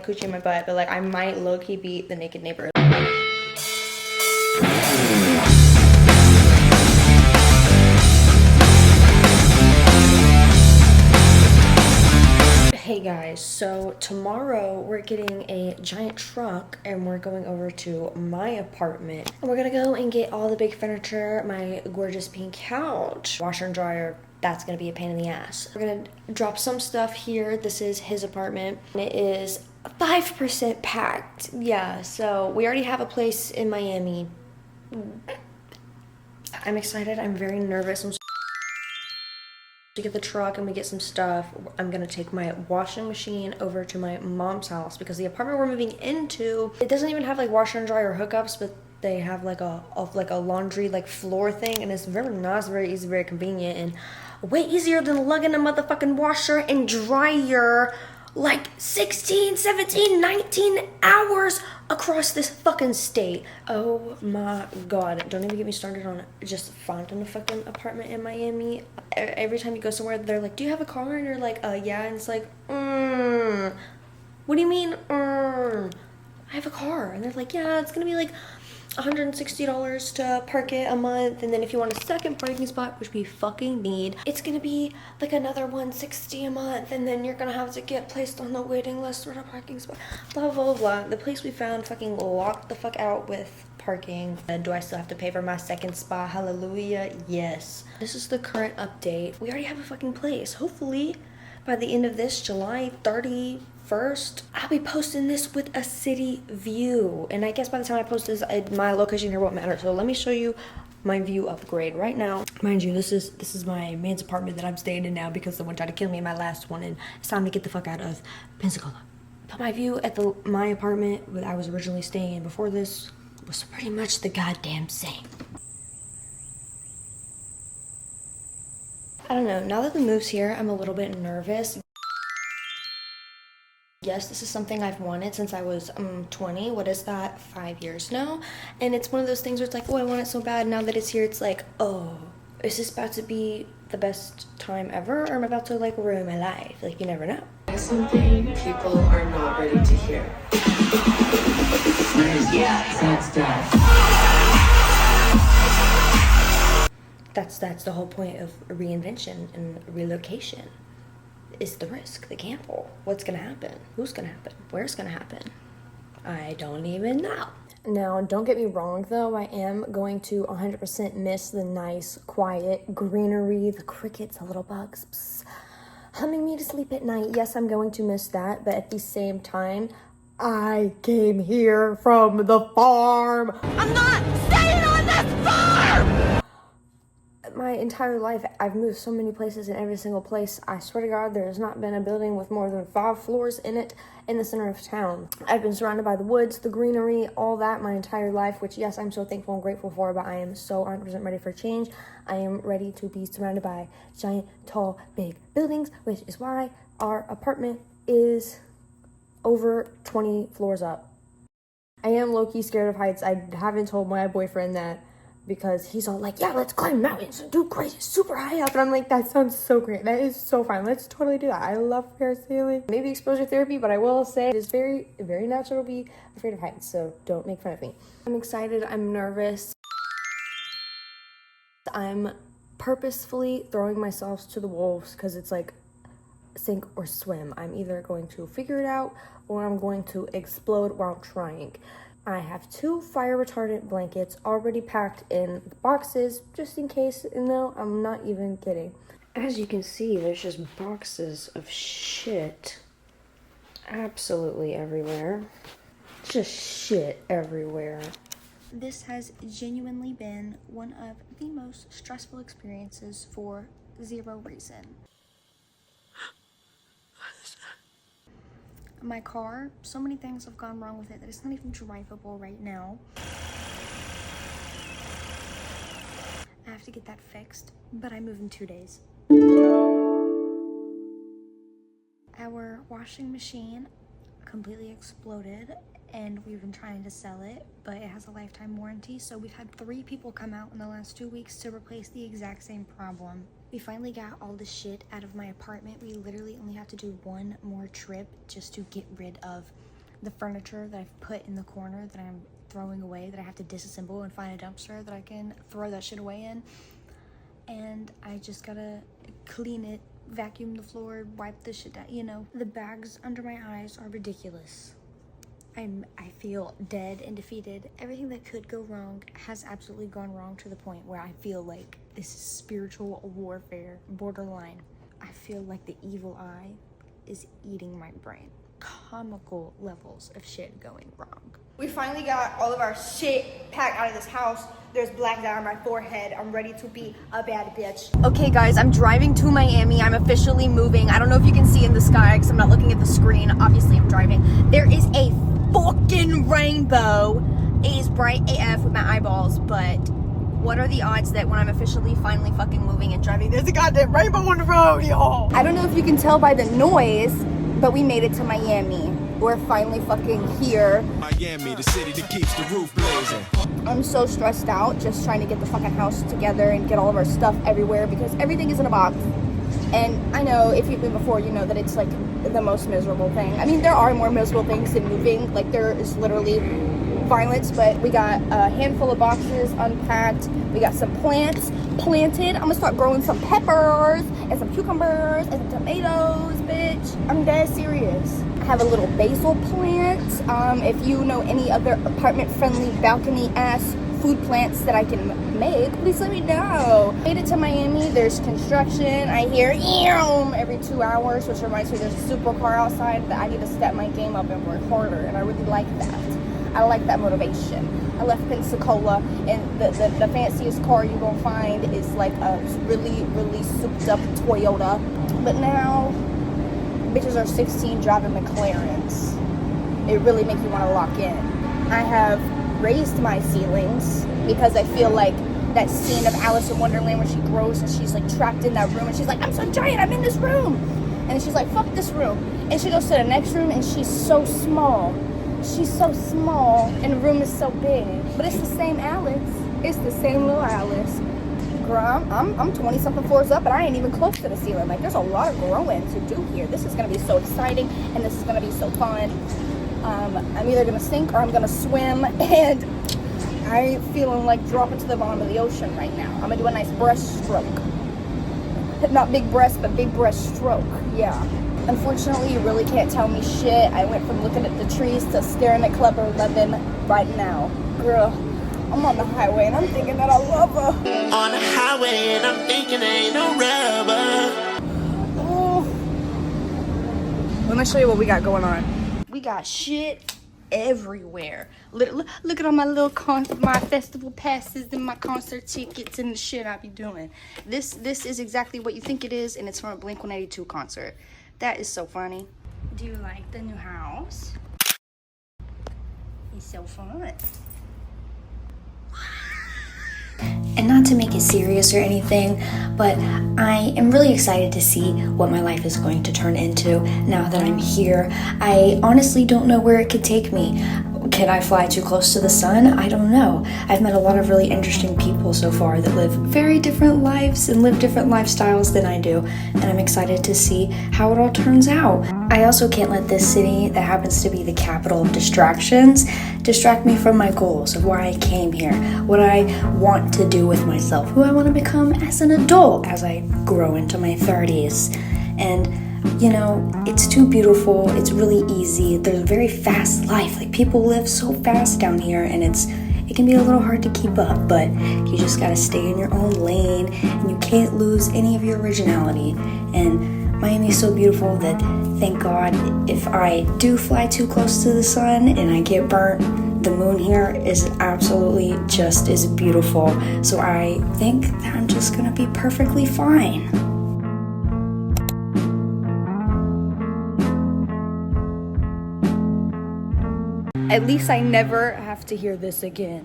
coochie in my butt, but like I might low-key be the naked neighbor. Hey guys, so tomorrow we're getting a giant truck and we're going over to my apartment and we're gonna go and get all the big furniture, my gorgeous pink couch, washer and dryer. That's gonna be a pain in the ass. We're gonna drop some stuff here. This is his apartment. It is 5% packed. Yeah, so we already have a place in Miami. I'm excited. I'm very nervous. I'm to get the truck and we get some stuff. I'm gonna take my washing machine over to my mom's house because the apartment we're moving into, it doesn't even have like washer and dryer hookups, but they have like a laundry like floor thing, and it's very nice, very easy, very convenient, and way easier than lugging a motherfucking washer and dryer like 16, 17, 19 hours across this fucking state. Oh my god, don't even get me started on just finding a fucking apartment in Miami. Every time you go somewhere, they're like, do you have a car? And you're like, yeah. And it's like, what do you mean, I have a car. And they're like, yeah, it's gonna be like $160 to park it a month, and then if you want a second parking spot, which we fucking need, it's gonna be like another $160 a month, and then you're gonna have to get placed on the waiting list for a parking spot, blah blah blah. The place we found fucking locked the fuck out with parking. And do I still have to pay for my second spot? Hallelujah, yes. This is the current update. We already have a fucking place. Hopefully by the end of this, July 31st, I'll be posting this with a city view. And I guess by the time I post this, my location here won't matter. So let me show you my view upgrade right now. Mind you, this is my man's apartment that I'm staying in now because someone tried to kill me in my last one, and it's time to get the fuck out of Pensacola. But my view at my apartment that I was originally staying in before this was pretty much the goddamn same. I don't know, now that the move's here, I'm a little bit nervous. Yes, this is something I've wanted since I was 20. What is that? 5 years now? And it's one of those things where it's like, oh, I want it so bad. Now that it's here, it's like, oh, is this about to be the best time ever? Or am I about to like ruin my life? Like, you never know. Something people are not ready to hear. Yeah, that's That's the whole point of reinvention and relocation. Is the risk, the gamble. What's gonna happen? Who's gonna happen? Where's gonna happen? I don't even know. Now, don't get me wrong though, I am going to 100% miss the nice, quiet greenery, the crickets, the little bugs, psst, humming me to sleep at night. Yes, I'm going to miss that, but at the same time, I came here from the farm. I'm not staying on this farm! My entire life, I've moved so many places, and every single place, I swear to God, there has not been a building with more than 5 floors in it in the center of town. I've been surrounded by the woods, the greenery, all that my entire life, which yes, I'm so thankful and grateful for, but I am so 100% ready for change. I am ready to be surrounded by giant, tall, big buildings, which is why our apartment is over 20 floors up. I am low-key scared of heights. I haven't told my boyfriend that, because he's all like, yeah, let's climb mountains and do crazy, super high up. And I'm like, that sounds so great. That is so fun. Let's totally do that. I love parasailing. Maybe exposure therapy, but I will say it is very, very natural to be afraid of heights. So don't make fun of me. I'm excited. I'm nervous. I'm purposefully throwing myself to the wolves because it's like sink or swim. I'm either going to figure it out or I'm going to explode while trying. I have 2 fire retardant blankets already packed in boxes just in case. No, I'm not even kidding. As you can see, there's just boxes of shit absolutely everywhere. Just shit everywhere. This has genuinely been one of the most stressful experiences for 0 reason. My car, so many things have gone wrong with it that it's not even drivable right now. I have to get that fixed, but I move in 2 days. Our washing machine completely exploded, and we've been trying to sell it, but it has a lifetime warranty, so we've had 3 people come out in the last 2 weeks to replace the exact same problem. We finally got all the shit out of my apartment. We literally only have to do 1 more trip just to get rid of the furniture that I've put in the corner that I'm throwing away, that I have to disassemble and find a dumpster that I can throw that shit away in. And I just gotta clean it, vacuum the floor, wipe the shit down, you know. The bags under my eyes are ridiculous. I feel dead and defeated. Everything that could go wrong has absolutely gone wrong, to the point where I feel like this is spiritual warfare, borderline. I feel like the evil eye is eating my brain. Comical levels of shit going wrong. We finally got all of our shit packed out of this house. There's black dye on my forehead. I'm ready to be a bad bitch. Okay guys, I'm driving to Miami. I'm officially moving. I don't know if you can see in the sky because I'm not looking at the screen. Obviously I'm driving. There is a fucking rainbow. It is bright AF with my eyeballs, but what are the odds that when I'm officially finally fucking moving and driving, there's a goddamn rainbow on the road, y'all? I don't know if you can tell by the noise, but we made it to Miami. We're finally fucking here. Miami, the city that keeps the roof blazing. I'm so stressed out just trying to get the fucking house together and get all of our stuff everywhere because everything is in a box. And I know if you've been before, you know that it's like the most miserable thing. I mean, there are more miserable things than moving. Like, there is literally violence, but we got a handful of boxes unpacked. We got some plants planted. I'm gonna start growing some peppers and some cucumbers and some tomatoes, bitch. I'm dead serious. I have a little basil plant. If you know any other apartment-friendly balcony-ass food plants that I can make, please let me know. Made it to Miami. There's construction. I hear every 2 hours, which reminds me there's a supercar outside that I need to step my game up and work harder, and I really like that. I like that motivation. I left Pensacola, and the fanciest car you're gonna find is like a really, really souped up Toyota. But now, bitches are 16 driving McLarens. It really makes you want to lock in. I have raised my ceilings because I feel like that scene of Alice in Wonderland where she grows and she's like trapped in that room and she's like, I'm so giant, I'm in this room. And then she's like, fuck this room. And she goes to the next room and she's so small. She's so small and the room is so big. But it's the same Alice. It's the same little Alice. Girl, I'm 20 something floors up and I ain't even close to the ceiling. Like, there's a lot of growing to do here. This is gonna be so exciting and this is gonna be so fun. I'm either gonna sink or I'm gonna swim, and I'm feeling like dropping to the bottom of the ocean right now. I'm gonna do a nice breaststroke. Not big breast, but big breaststroke. Yeah. Unfortunately, you really can't tell me shit. I went from looking at the trees to staring at Club 11 right now. Girl, I'm on the highway and I'm thinking that I love her. On the highway and I'm thinking ain't no rubber. Oh. Let me show you what we got going on. We got shit everywhere. Look at all my little my festival passes and my concert tickets and the shit I be doing. This is exactly what you think it is, and it's from a Blink-182 concert. That is so funny. Do you like the new house? It's so fun. And not to make it serious or anything, but I am really excited to see what my life is going to turn into now that I'm here. I honestly don't know where it could take me. Could I fly too close to the sun? I don't know. I've met a lot of really interesting people so far that live very different lives and live different lifestyles than I do, and I'm excited to see how it all turns out. I also can't let this city that happens to be the capital of distractions distract me from my goals of why I came here, what I want to do with myself, who I want to become as an adult as I grow into my 30s. And you know, it's too beautiful, it's really easy, there's a very fast life, like people live so fast down here, and it can be a little hard to keep up, but you just gotta stay in your own lane, and you can't lose any of your originality. And Miami is so beautiful that, thank God, if I do fly too close to the sun and I get burnt, the moon here is absolutely just as beautiful, so I think that I'm just gonna be perfectly fine. At least I never have to hear this again.